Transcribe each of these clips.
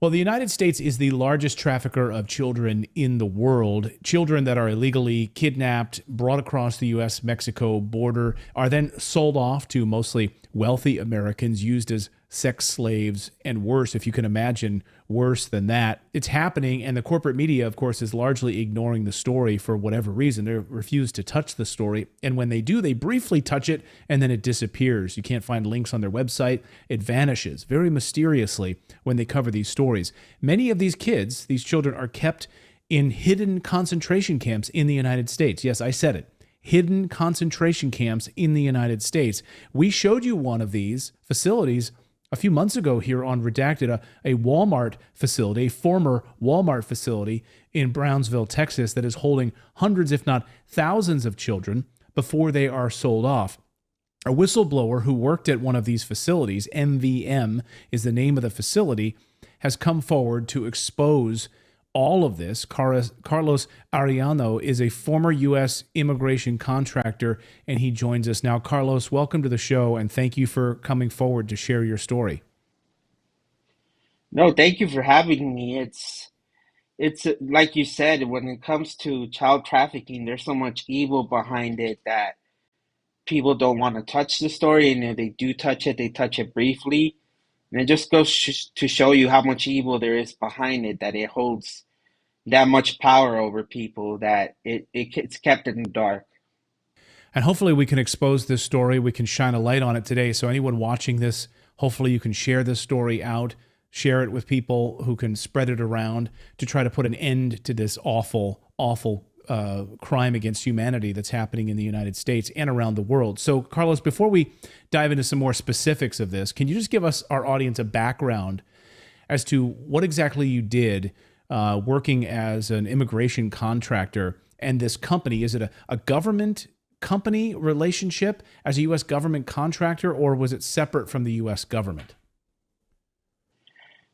Well, the United States is the largest trafficker of children in the world. Children that are illegally kidnapped, brought across the U.S. Mexico border, are then sold off to mostly wealthy Americans, used as sex slaves, and worse, if you can imagine, worse than that. It's happening, and the corporate media, of course, is largely ignoring the story for whatever reason. They refuse to touch the story, and when they do, they briefly touch it, and then it disappears. You can't find links on their website. It vanishes very mysteriously when they cover these stories. Many of these kids, these children, are kept in hidden concentration camps in the United States. Yes, I said it. Hidden concentration camps in the United States. We showed you one of these facilities a few months ago here on Redacted, a Walmart facility, a former Walmart facility in Brownsville, Texas, that is holding hundreds, if not thousands of children before they are sold off. A whistleblower who worked at one of these facilities, MVM is the name of the facility, has come forward to expose all of this. Carlos Arellano is a former U.S. immigration contractor, and he joins us now. Carlos, welcome to the show, and thank you for coming forward to share your story. No, thank you for having me. It's like you said, when it comes to child trafficking, there's so much evil behind it that people don't want to touch the story, and if they do touch it, they touch it briefly. And it just goes to show you how much evil there is behind it, that it holds that much power over people, that it's kept in the dark. And hopefully we can expose this story. We can shine a light on it today. So anyone watching this, hopefully you can share this story out, share it with people who can spread it around to try to put an end to this awful, awful crime against humanity that's happening in the United States and around the world. So, Carlos, before we dive into some more specifics of this, can you just give us, our audience, a background as to what exactly you did working as an immigration contractor and this company? Is it a government company relationship as a U.S. government contractor, or was it separate from the U.S. government?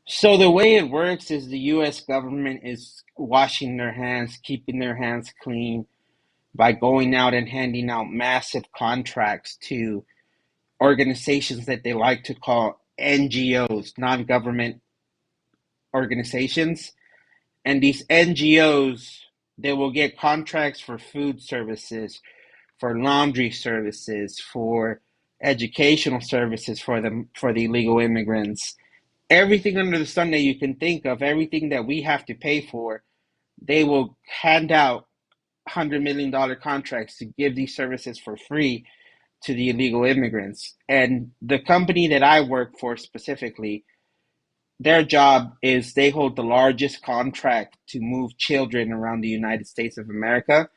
So the way it works is the US government is washing their hands, keeping their hands clean by going out and handing out massive contracts to organizations that they like to call NGOs, non-government organizations. And these NGOs, they will get contracts for food services, for laundry services, for educational services for the illegal immigrants. Everything under the sun that you can think of, everything that we have to pay for, they will hand out $100 million contracts to give these services for free to the illegal immigrants. And the company that I work for specifically, their job is they hold the largest contract to move children around the United States of America.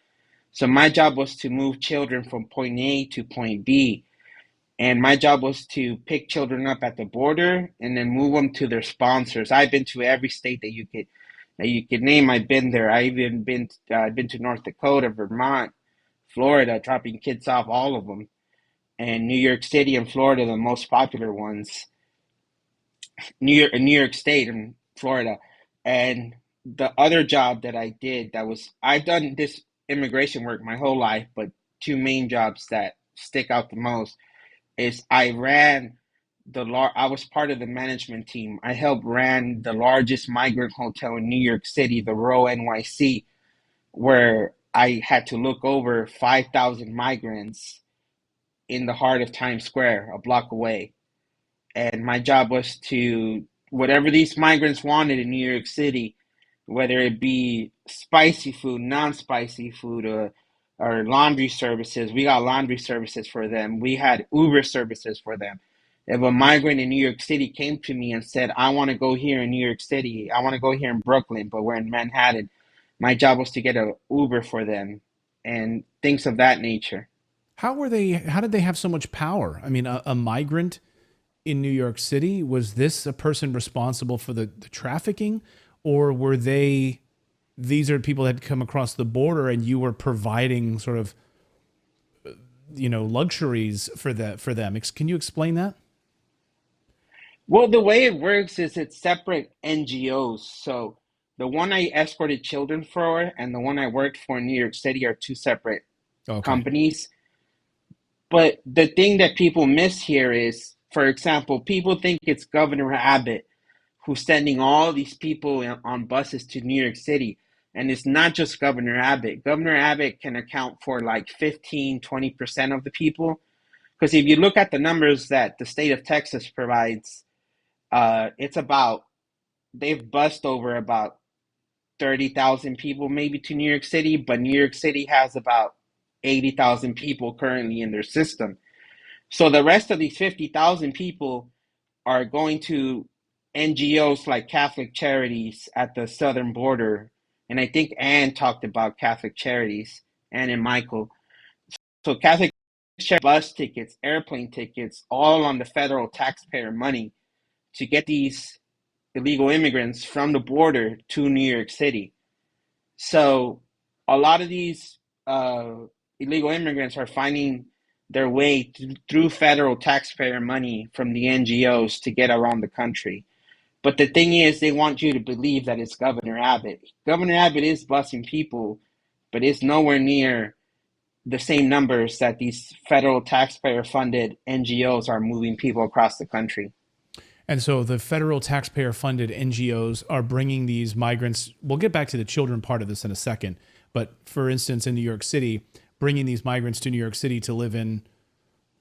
So my job was to move children from point A to point B. And my job was to pick children up at the border and then move them to their sponsors. I've been to every state that you could name. I've been there. I've been to North Dakota, Vermont, Florida, dropping kids off, all of them, and New York City and Florida, the most popular ones. New York State and Florida. And the other job that I did, I've done this immigration work my whole life, but two main jobs that stick out the most is I was part of the management team. I helped ran the largest migrant hotel in New York City, the Row NYC, where I had to look over 5,000 migrants in the heart of Times Square, a block away. And my job was to, whatever these migrants wanted in New York City, whether it be spicy food, non-spicy food, or laundry services. We got laundry services for them. We had Uber services for them. If a migrant in New York City came to me and said, I want to go here in New York City, I want to go here in Brooklyn, but we're in Manhattan, my job was to get an Uber for them and things of that nature. How did they have so much power? I mean, a migrant in New York City, was this a person responsible for the trafficking, or were these are people that had come across the border and you were providing sort of, luxuries for them? Can you explain that? Well, the way it works is it's separate NGOs. So the one I escorted children for and the one I worked for in New York City are two separate Okay. companies. But the thing that people miss here is, for example, people think it's Governor Abbott who's sending all these people on buses to New York City. And it's not just Governor Abbott. Governor Abbott can account for like 15-20% of the people. Because if you look at the numbers that the state of Texas provides, it's about, they've bussed over about 30,000 people maybe to New York City, but New York City has about 80,000 people currently in their system. So the rest of these 50,000 people are going to NGOs like Catholic Charities at the southern border. And I think Ann talked about Catholic Charities, Ann and Michael. So Catholic Charities, bus tickets, airplane tickets, all on the federal taxpayer money to get these illegal immigrants from the border to New York City. So a lot of these illegal immigrants are finding their way through federal taxpayer money from the NGOs to get around the country. But the thing is, they want you to believe that it's Governor Abbott. Governor Abbott is busing people, but it's nowhere near the same numbers that these federal taxpayer-funded NGOs are moving people across the country. And so the federal taxpayer-funded NGOs are bringing these migrants. We'll get back to the children part of this in a second. But for instance, in New York City, bringing these migrants to New York City to live in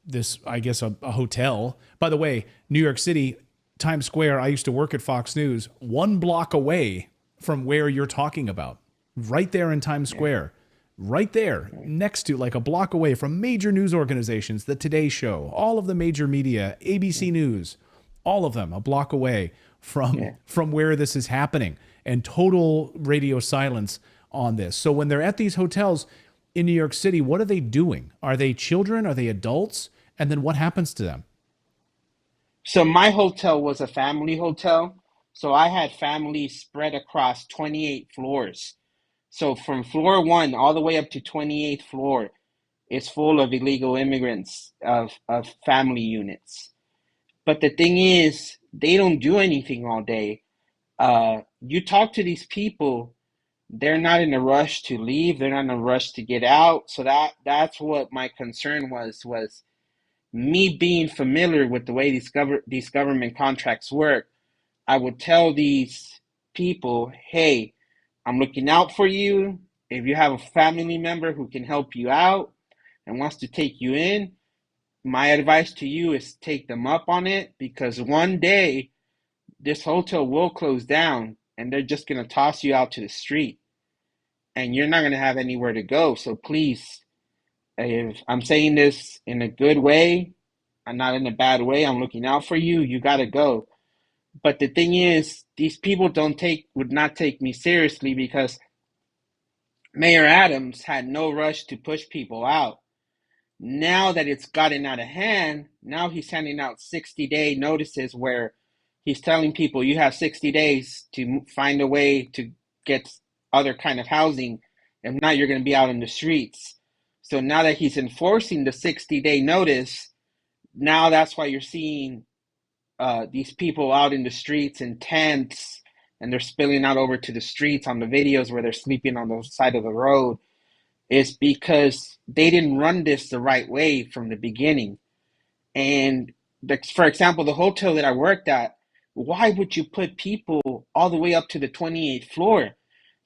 this, I guess, a hotel. By the way, New York City, Times Square, I used to work at Fox News, 1 block away from where you're talking about, right there in Times Square, right there next to, like a block away from major news organizations, the Today Show, all of the major media, ABC News, all of them a block away from where this is happening, and total radio silence on this. So when they're at these hotels in New York City, what are they doing? Are they children? Are they adults? And then what happens to them? So my hotel was a family hotel. So I had families spread across 28 floors. So from floor 1 all the way up to 28th floor is full of illegal immigrants of family units. But the thing is, they don't do anything all day. You talk to these people, they're not in a rush to leave. They're not in a rush to get out. So that's what my concern was me being familiar with the way these government contracts work. I would tell these people, hey, I'm looking out for you. If you have a family member who can help you out and wants to take you in, my advice to you is take them up on it, because one day this hotel will close down and they're just going to toss you out to the street and you're not going to have anywhere to go. So please, if I'm saying this in a good way, I'm not in a bad way, I'm looking out for you, you got to go. But the thing is, these people would not take me seriously, because Mayor Adams had no rush to push people out. Now that it's gotten out of hand, now he's handing out 60-day notices where he's telling people you have 60 days to find a way to get other kind of housing. If not, you're going to be out in the streets. So now that he's enforcing the 60-day notice, now that's why you're seeing these people out in the streets in tents, and they're spilling out over to the streets on the videos where they're sleeping on the side of the road. Is because they didn't run this the right way from the beginning. And for example, the hotel that I worked at, why would you put people all the way up to the 28th floor?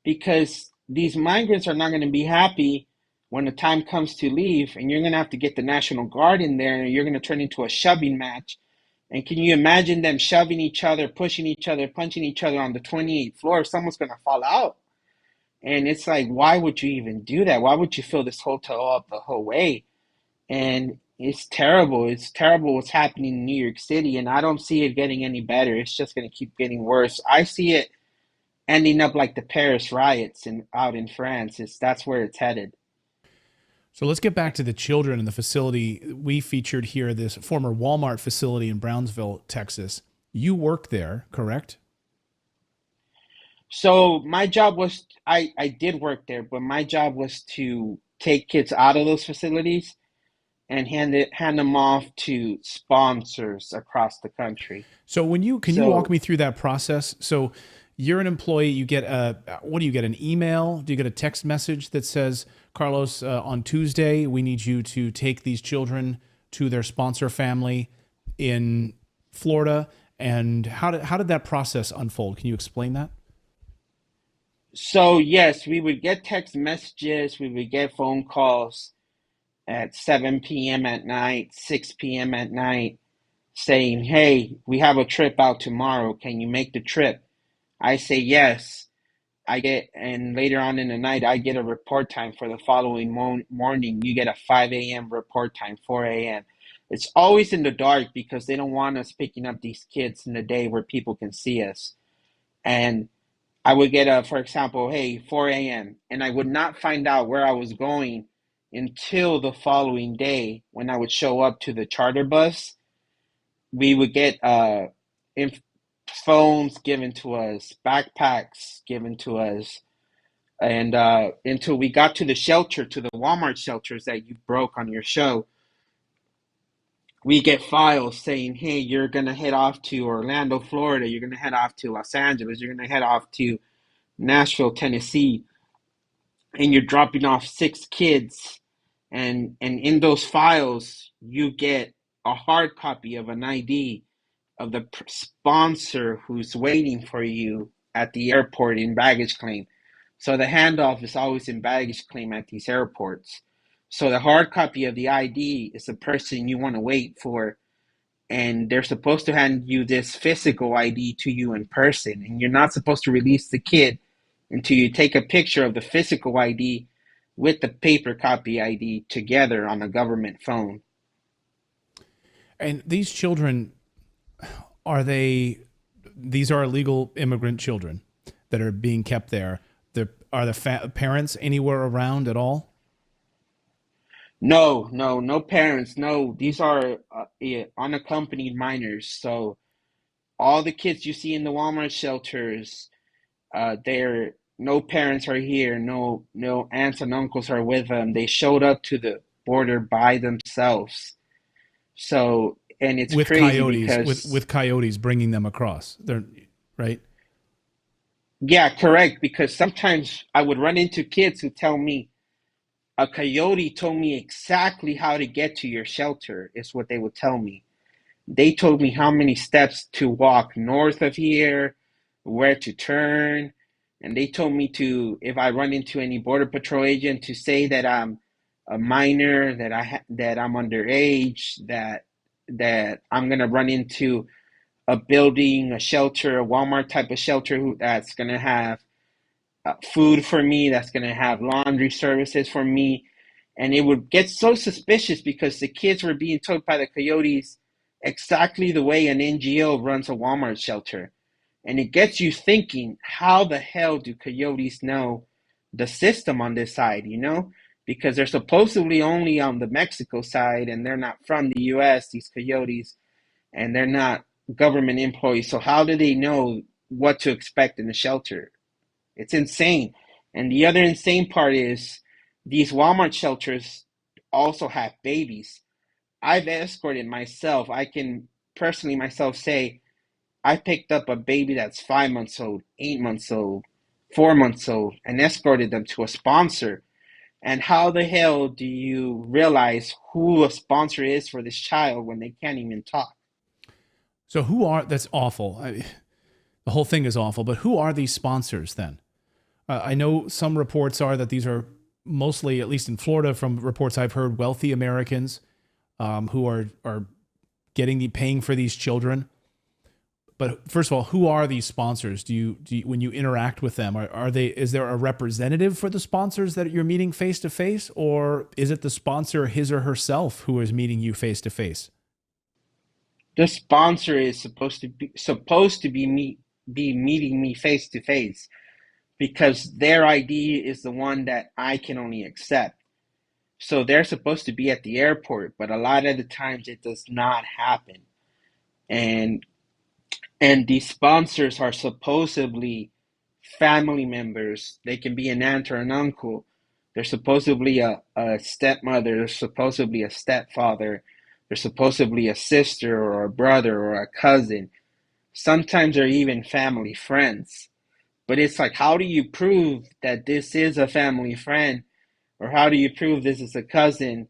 Because these migrants are not going to be happy when the time comes to leave, and you're going to have to get the National Guard in there, and you're going to turn into a shoving match. And can you imagine them shoving each other, pushing each other, punching each other on the 28th floor? Someone's going to fall out. And it's like, why would you even do that? Why would you fill this hotel up the whole way? And it's terrible. It's terrible what's happening in New York City, and I don't see it getting any better. It's just going to keep getting worse. I see it ending up like the Paris riots out in France. That's where it's headed. So let's get back to the children in the facility we featured here, this former Walmart facility in Brownsville, Texas. You work there, correct? So my job was, I did work there, but my job was to take kids out of those facilities and hand them off to sponsors across the country. So can you walk me through that process? So you're an employee, you get what do you get, an email? Do you get a text message that says, Carlos, on Tuesday, we need you to take these children to their sponsor family in Florida, And how did that process unfold? Can you explain that? So yes, we would get text messages, we would get phone calls at 7 p.m. at night, 6 p.m. at night, saying, "Hey, we have a trip out tomorrow. Can you make the trip?" I say yes. And later on in the night, I get a report time for the following morning. You get a 5 a.m. report time, 4 a.m. It's always in the dark because they don't want us picking up these kids in the day where people can see us. And I would get for example, hey, 4 a.m. And I would not find out where I was going until the following day when I would show up to the charter bus. We would get inf- phones given to us, backpacks given to us, and until we got to the shelter, to the Walmart shelters that you broke on your show, we get files saying, hey, you're going to head off to Orlando, Florida. You're going to head off to Los Angeles. You're going to head off to Nashville, Tennessee. And you're dropping off 6 kids. And in those files, you get a hard copy of an ID of the sponsor who's waiting for you at the airport in baggage claim. So the handoff is always in baggage claim at these airports. So the hard copy of the ID is the person you want to wait for, and they're supposed to hand you this physical ID to you in person, and you're not supposed to release the kid until you take a picture of the physical ID with the paper copy ID together on a government phone. And these children, are they? These are illegal immigrant children that are being kept there. Are the parents anywhere around at all? No, no, no parents. No, these are unaccompanied minors. So all the kids you see in the Walmart shelters, they're no parents are here. No, no aunts and uncles are with them. They showed up to the border by themselves. So, and it's With crazy coyotes, with because, with coyotes bringing them across. They're right. yeah, correct. Because sometimes I would run into kids who tell me a coyote told me exactly how to get to your shelter, is what they would tell me. They told me how many steps to walk north of here, where to turn, and they told me to, if I run into any border patrol agent, to say that I'm a minor, that I'm underage, that I'm gonna run into a building, a shelter, a Walmart type of shelter that's gonna have food for me, that's gonna have laundry services for me, and it would get so suspicious because the kids were being told by the coyotes exactly the way an NGO runs a Walmart shelter. And it gets you thinking, how the hell do coyotes know the system on this side? Because they're supposedly only on the Mexico side and they're not from the US, these coyotes, and they're not government employees. So how do they know what to expect in the shelter? It's insane. And the other insane part is these Walmart shelters also have babies. I've escorted myself. I can personally myself say I picked up a baby that's 5 months old, 8 months old, 4 months old, and escorted them to a sponsor. And how the hell do you realize who a sponsor is for this child when they can't even talk? So who are? That's awful. The whole thing is awful. But who are these sponsors then? I know some reports are that these are mostly, at least in Florida, from reports I've heard, wealthy Americans who are getting the paying for these children. But first of all, who are these sponsors? Do you when you interact with them, are they? Is there a representative for the sponsors that you're meeting face to face, or is it the sponsor his or herself who is meeting you face to face? The sponsor is supposed to be meeting me face to face because their ID is the one that I can only accept. So they're supposed to be at the airport, but a lot of the times it does not happen. And and these sponsors are supposedly family members. They can be an aunt or an uncle. They're supposedly a stepmother. They're supposedly a stepfather. They're supposedly a sister or a brother or a cousin. Sometimes they're even family friends. But it's like, how do you prove that this is a family friend? Or how do you prove this is a cousin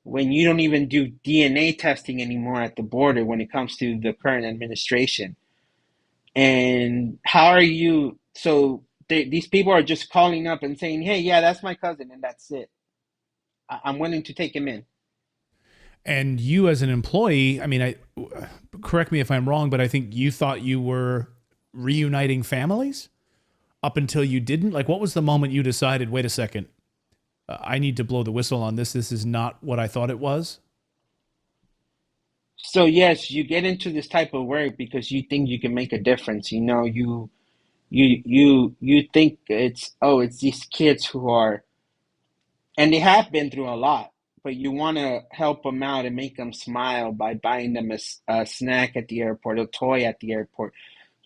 when you don't even do DNA testing anymore at the border when it comes to the current administration. And how are you? So these people are just calling up and saying, "Hey, yeah, that's my cousin, and that's it. I'm willing to take him in." And you, as an employee, I mean, correct me if I'm wrong, but I think you thought you were reuniting families up until you didn't. Like, what was the moment you decided, wait a second, I need to blow the whistle on this. This is not what I thought it was. So yes, you get into this type of work because you think you can make a difference. You think it's these kids who are, and they have been through a lot, but you want to help them out and make them smile by buying them a snack at the airport, a toy at the airport,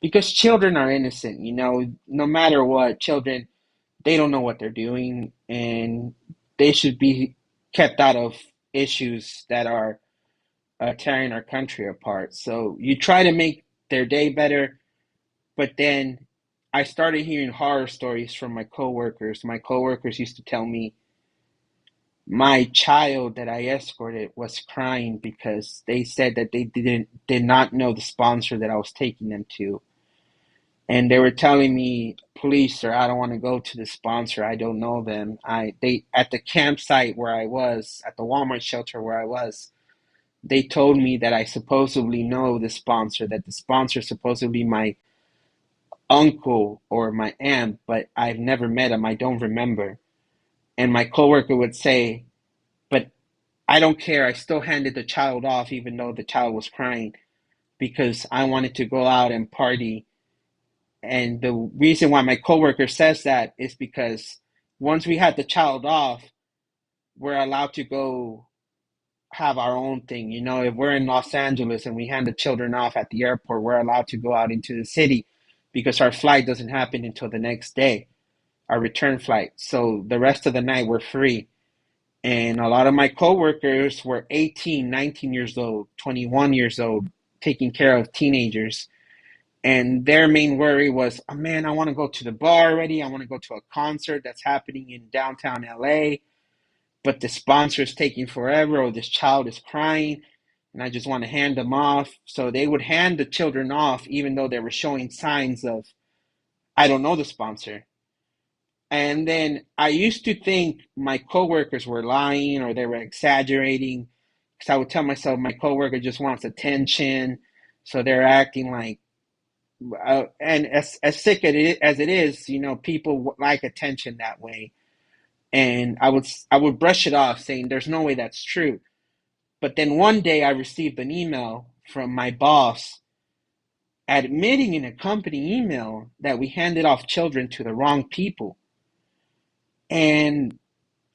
because children are innocent. No matter what, children, they don't know what they're doing, and they should be kept out of issues that are tearing our country apart. So you try to make their day better, but then I started hearing horror stories from my coworkers. My coworkers used to tell me my child that I escorted was crying because they said that they did not know the sponsor that I was taking them to. And they were telling me, "Please, sir, I don't want to go to the sponsor. I don't know them." They at the campsite where I was, at the Walmart shelter where I was, they told me that I supposedly know the sponsor, that the sponsor is supposedly my uncle or my aunt, but I've never met him. I don't remember. And my coworker would say, "But I don't care. I still handed the child off even though the child was crying because I wanted to go out and party." And the reason why my coworker says that is because once we had the child off, we're allowed to go have our own thing. If we're in Los Angeles and we hand the children off at the airport, we're allowed to go out into the city because our flight doesn't happen until the next day, our return flight. So the rest of the night we're free. And a lot of my coworkers were 18, 19 years old, 21 years old, taking care of teenagers. And their main worry was, "Oh man, I want to go to the bar already. I want to go to a concert that's happening in downtown LA, but the sponsor is taking forever, or this child is crying, and I just want to hand them off." So they would hand the children off, even though they were showing signs of, "I don't know the sponsor." And then I used to think my coworkers were lying or they were exaggerating because I would tell myself my coworker just wants attention. So they're acting like, and as sick as it is, people like attention that way. And I would brush it off saying there's no way that's true. But then one day I received an email from my boss admitting in a company email that we handed off children to the wrong people. And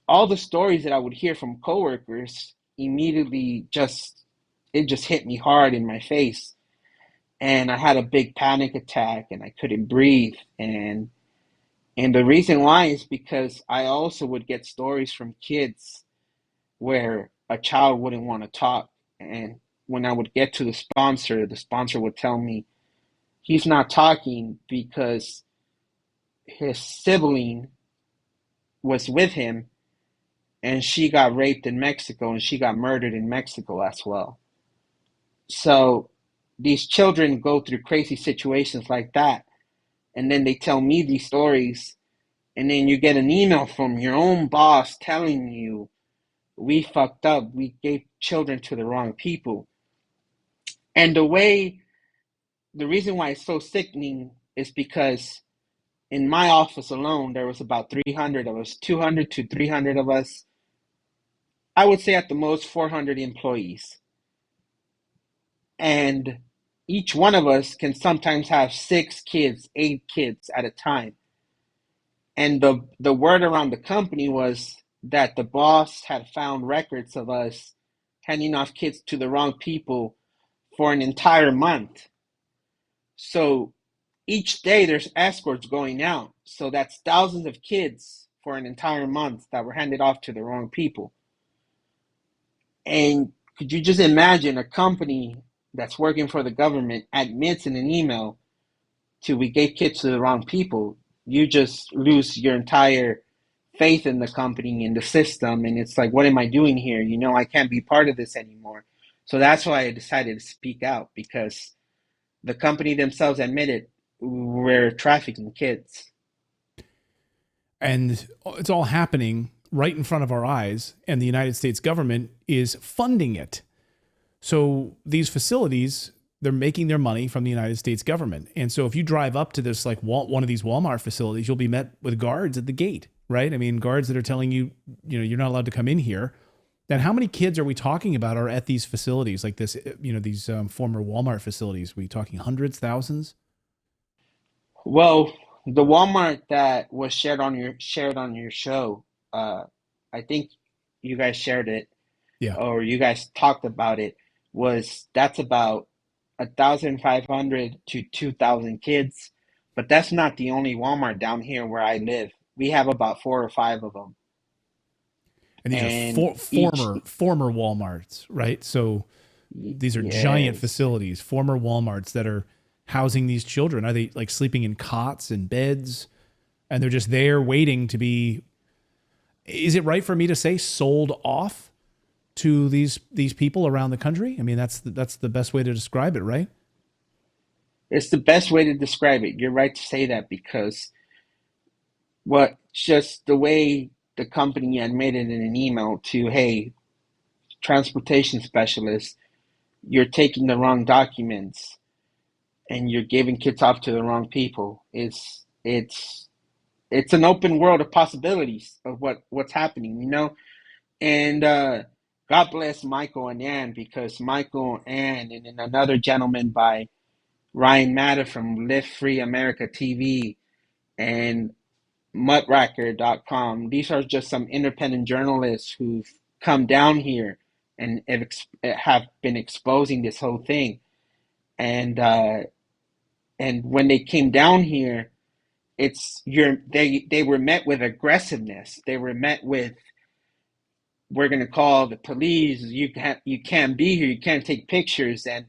all the stories that I would hear from coworkers immediately just hit me hard in my face. And I had a big panic attack and I couldn't breathe. And the reason why is because I also would get stories from kids where a child wouldn't want to talk. And when I would get to the sponsor would tell me he's not talking because his sibling was with him and she got raped in Mexico and she got murdered in Mexico as well. So these children go through crazy situations like that. And then they tell me these stories. And then you get an email from your own boss telling you, "We fucked up. We gave children to the wrong people." And the reason why it's so sickening is because in my office alone, there was about 300 of us, 200 to 300 of us. I would say at the most 400 employees. And each one of us can sometimes have 6 kids, 8 kids at a time. And the word around the company was that the boss had found records of us handing off kids to the wrong people for an entire month. So each day there's escorts going out. So that's thousands of kids for an entire month that were handed off to the wrong people. And could you just imagine a company that's working for the government admits in an email to "we gave kids to the wrong people"? You just lose your entire faith in the company and the system, and it's like, what am I doing here? I can't be part of this anymore. So that's why I decided to speak out, because the company themselves admitted we're trafficking kids. And it's all happening right in front of our eyes, and the United States government is funding it. So these facilities, they're making their money from the United States government. And so if you drive up to this, like one of these Walmart facilities, you'll be met with guards at the gate, right? I mean, guards that are telling you, you're not allowed to come in here. Then how many kids are we talking about are at these facilities like this, these former Walmart facilities? Are we talking hundreds, thousands? Well, the Walmart that was shared on your show, uh, I think you guys shared it, Yeah. or you guys talked about it, was that's about 1,500 to 2,000 kids. But that's not the only Walmart down here where I live. We have about four or five of them, And these are and each, former Walmarts, right? So these are giant yes, facilities, former Walmarts that are housing these children. Are they like sleeping in cots and beds, and they're just there waiting to be? Is it right for me to say sold off to these people around the country? I mean, that's the best way to describe it, right? it's the best way to describe it. You're right to say that, because what just the way the company admitted in an email to, hey, transportation specialist, you're taking the wrong documents and you're giving kids off to the wrong people. It's an open world of possibilities of what's happening. And God bless Michael and Ann, because Michael and then another gentleman by Ryan Matter from Live Free America TV and mudracker.com. These are just some independent journalists who've come down here and have been exposing this whole thing. And when they came down here, they were met with aggressiveness. They were met with, we're going to call the police. You can't be here. You can't take pictures. And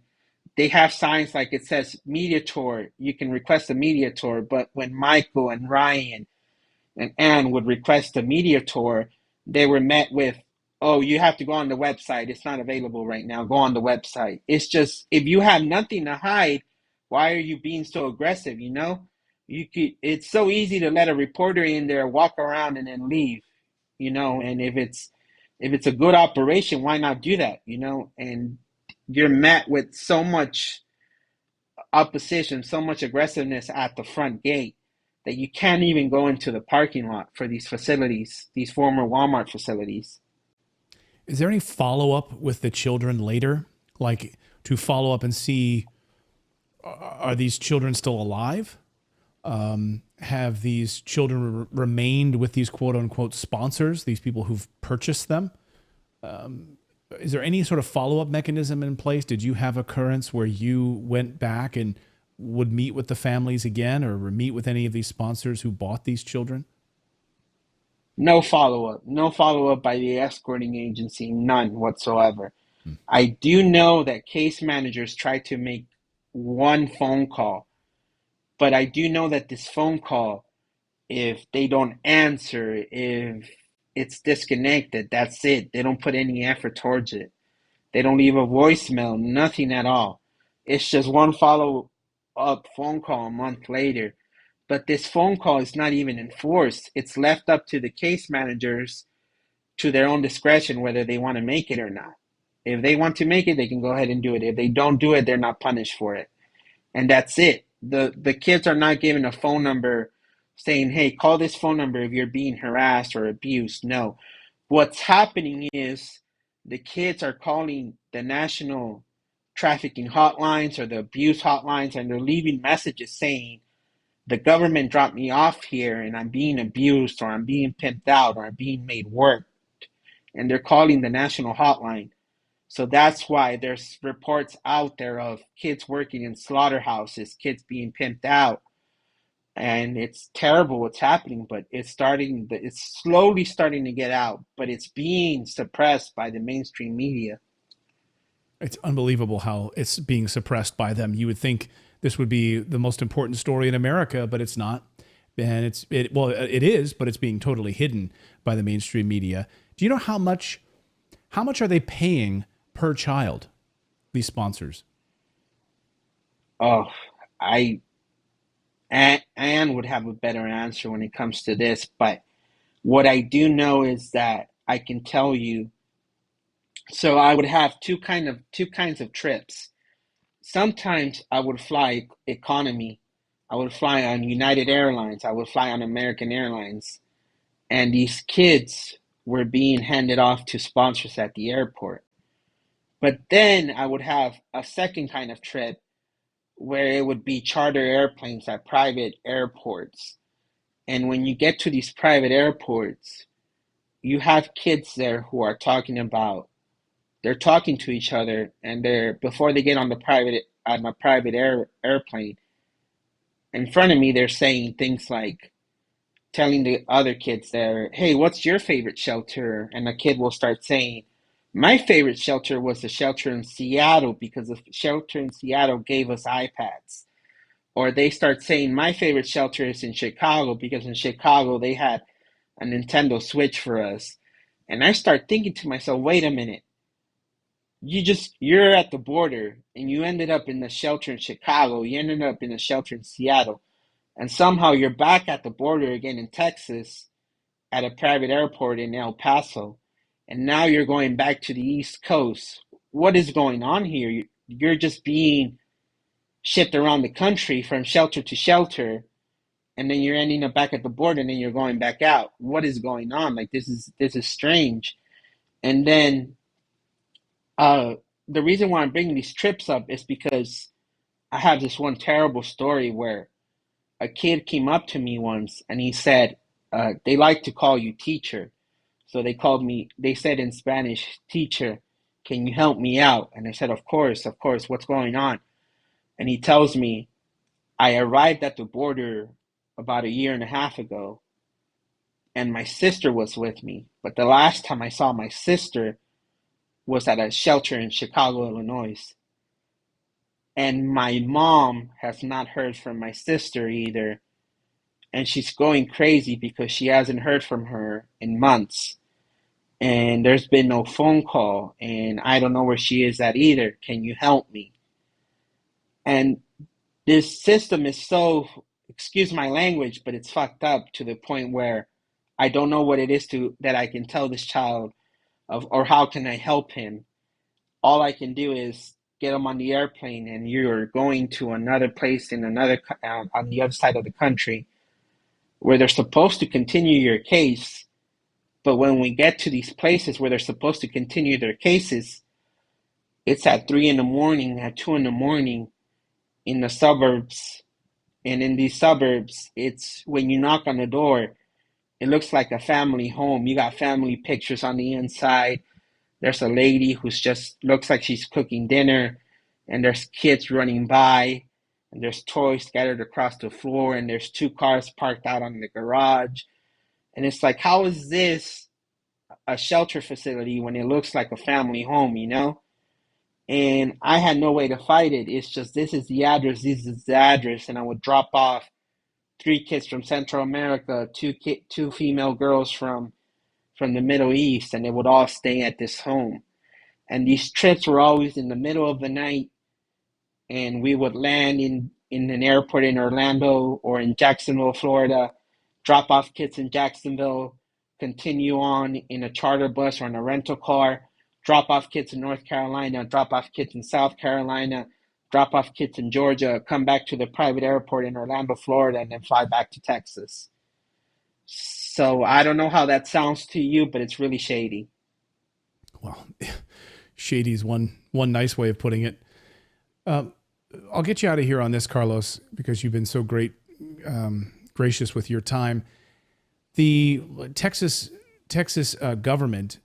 they have signs like it says media tour. You can request a media tour. But when Michael and Ryan and Anne would request a media tour, they were met with, oh, you have to go on the website. It's not available right now. Go on the website. It's just, if you have nothing to hide, why are you being so aggressive? It's so easy to let a reporter in there, walk around and then leave, and if it's a good operation, why not do that? And you're met with so much opposition, so much aggressiveness at the front gate, that you can't even go into the parking lot for these facilities, these former Walmart facilities. Is there any follow up with the children later, like to follow up and see are these children still alive? Have these children remained with these quote unquote sponsors, these people who've purchased them? Is there any sort of follow up mechanism in place? Did you have occurrence where you went back and would meet with the families again, or meet with any of these sponsors who bought these children? No follow up. No follow up by the escorting agency. None whatsoever. I do know that case managers try to make one phone call, but I do know that this phone call, if they don't answer, if it's disconnected, that's it. They don't put any effort towards it. They don't leave a voicemail, nothing at all. It's just one follow up phone call a month later. But this phone call is not even enforced. It's left up to the case managers, to their own discretion, whether they want to make it or not. If they want to make it, they can go ahead and do it. If they don't do it, they're not punished for it. And that's it. The kids are not given a phone number saying, hey, call this phone number if you're being harassed or abused. No. What's happening is the kids are calling the national trafficking hotlines or the abuse hotlines, and they're leaving messages saying, the government dropped me off here and I'm being abused, or I'm being pimped out, or I'm being made work. And they're calling the national hotline. So that's why there's reports out there of kids working in slaughterhouses, kids being pimped out. And it's terrible what's happening, but it's slowly starting to get out, but it's being suppressed by the mainstream media. It's unbelievable how it's being suppressed by them. You would think this would be the most important story in America, but it's not. And it is, but it's being totally hidden by the mainstream media. Do you know how much are they paying per child, these sponsors? Oh, I Anne would have a better answer when it comes to this, but what I do know is that I can tell you. So I would have two kinds of trips. Sometimes I would fly economy. I would fly on United Airlines. I would fly on American Airlines. And these kids were being handed off to sponsors at the airport. But then I would have a second kind of trip where it would be charter airplanes at private airports. And when you get to these private airports, you have kids there who are they're talking to each other, and they're before they get on a private airplane in front of me, they're saying things like telling the other kids there, "Hey, what's your favorite shelter?" And the kid will start saying, "My favorite shelter was the shelter in Seattle because the shelter in Seattle gave us iPads." Or they start saying, "My favorite shelter is in Chicago because in Chicago they had a Nintendo Switch for us." And I start thinking to myself, wait a minute, you're at the border and you ended up in the shelter in Chicago, you ended up in the shelter in Seattle, and somehow you're back at the border again in Texas at a private airport in El Paso, and now you're going back to the East Coast. What is going on here? You're just being shipped around the country from shelter to shelter, and then you're ending up back at the border, and then you're going back out. What is going on? Like this is strange. And then uh, the reason why I'm bringing these trips up is because I have this one terrible story where a kid came up to me once and he said, they like to call you teacher. So they said in Spanish, "Teacher, can you help me out?" And I said, of course, what's going on?" And he tells me, "I arrived at the border about a year and a half ago, and my sister was with me. But the last time I saw my sister was at a shelter in Chicago, Illinois. And my mom has not heard from my sister either. And she's going crazy because she hasn't heard from her in months. And there's been no phone call. And I don't know where she is at either. Can you help me?" And this system is so, excuse my language, but it's fucked up to the point where I don't know what it is to that I can tell this child of, or how can I help him. All I can do is get him on the airplane, and you're going to another place in on the other side of the country where they're supposed to continue your case. But when we get to these places where they're supposed to continue their cases, it's at 3 in the morning, at 2 in the morning in the suburbs. And in these suburbs, it's when you knock on the door, it looks like a family home. You got family pictures on the inside. There's a lady who's just looks like she's cooking dinner, and there's kids running by, and there's toys scattered across the floor, and there's two cars parked out on the garage. And it's like, how is this a shelter facility when it looks like a family home, you know? And I had no way to fight it. It's just, this is the address, and I would drop off three kids from Central America, two female girls from the Middle East, and they would all stay at this home. And these trips were always in the middle of the night, and we would land in an airport in Orlando or in Jacksonville, Florida, drop off kids in Jacksonville, continue on in a charter bus or in a rental car, drop off kids in North Carolina, drop off kids in South Carolina, drop off kids in Georgia, come back to the private airport in Orlando, Florida, and then fly back to Texas. So I don't know how that sounds to you, but it's really shady. Well, shady is one nice way of putting it. Um, I'll get you out of here on this, Carlos, because you've been so gracious with your time. The Texas government,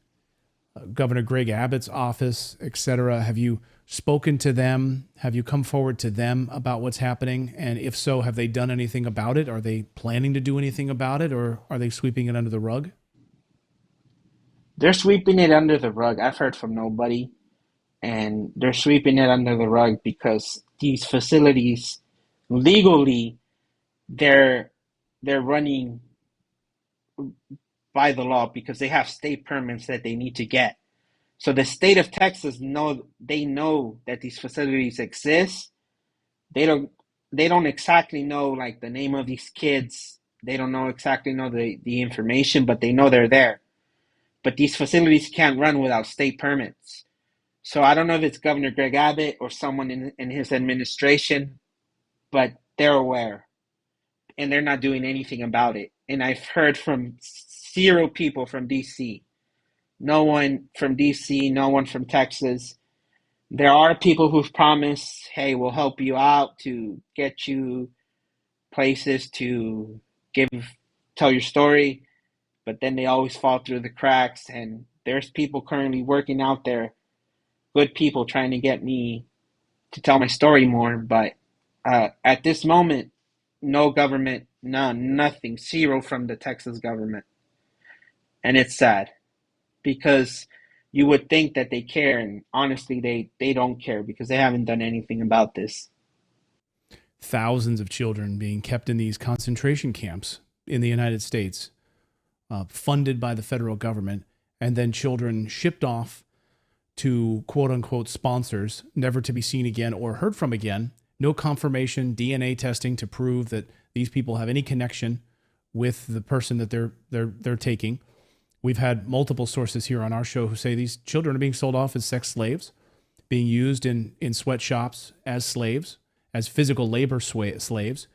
Governor Greg Abbott's office, et cetera, have you spoken to them? Have you come forward to them about what's happening? And if so, have they done anything about it? Are they planning to do anything about it, or are they sweeping it under the rug? They're sweeping it under the rug. I've heard from nobody, and they're sweeping it under the rug because these facilities legally they're they're running by the law because they have state permits that they need to get. So the state of Texas know that these facilities exist. They don't exactly know like the name of these kids. They don't know exactly know the information, but they know they're there. But these facilities can't run without state permits. So I don't know if it's Governor Greg Abbott or someone in his administration, but they're aware and they're not doing anything about it. And I've heard from zero people from DC, no one from DC, no one from Texas. There are people who've promised, hey, we'll help you out to get you places to tell your story, but then they always fall through the cracks. And there's people currently working out there, good people trying to get me to tell my story more. But at this moment, no government, nothing, zero from the Texas government. And it's sad because you would think that they care, and honestly, they don't care because they haven't done anything about this. Thousands of children being kept in these concentration camps in the United States, funded by the federal government, and then children shipped off to quote-unquote sponsors, never to be seen again or heard from again. No confirmation, DNA testing to prove that these people have any connection with the person that they're taking. We've had multiple sources here on our show who say these children are being sold off as sex slaves, being used in sweatshops as slaves, as physical labor slaves,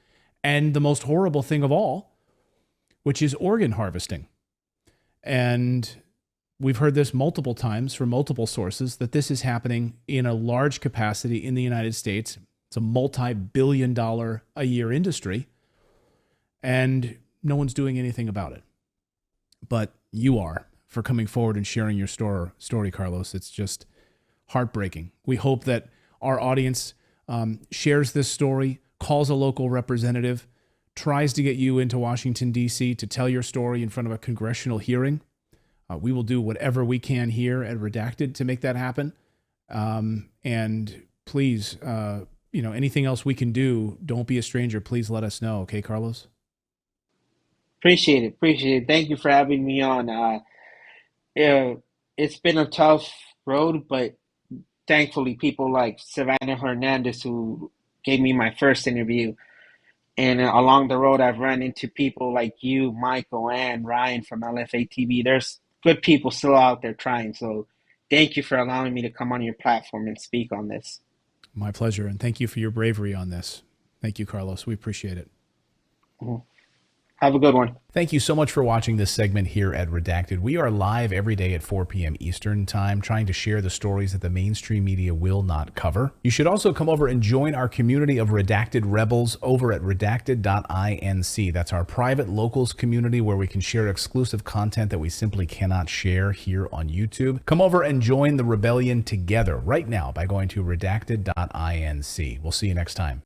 and the most horrible thing of all, which is organ harvesting. And we've heard this multiple times from multiple sources that this is happening in a large capacity in the United States. It's a multi-billion-dollar a year industry, and no one's doing anything about it. But you are, for coming forward and sharing your story, Carlos. It's just heartbreaking. We hope that our audience shares this story, calls a local representative, tries to get you into Washington, D.C. to tell your story in front of a congressional hearing. We will do whatever we can here at Redacted to make that happen. And please, anything else we can do, don't be a stranger. Please let us know. Okay, Carlos? Appreciate it. Thank you for having me on. It's been a tough road, but thankfully people like Savannah Hernandez, who gave me my first interview, and along the road I've run into people like you, Michael, and Ryan from LFA TV. There's good people still out there trying. So thank you for allowing me to come on your platform and speak on this. My pleasure. And thank you for your bravery on this. Thank you, Carlos. We appreciate it. Mm-hmm. Have a good one. Thank you so much for watching this segment here at Redacted. We are live every day at 4 p.m. Eastern Time, trying to share the stories that the mainstream media will not cover. You should also come over and join our community of Redacted Rebels over at redacted.inc. That's our private locals community where we can share exclusive content that we simply cannot share here on YouTube. Come over and join the rebellion together right now by going to redacted.inc. We'll see you next time.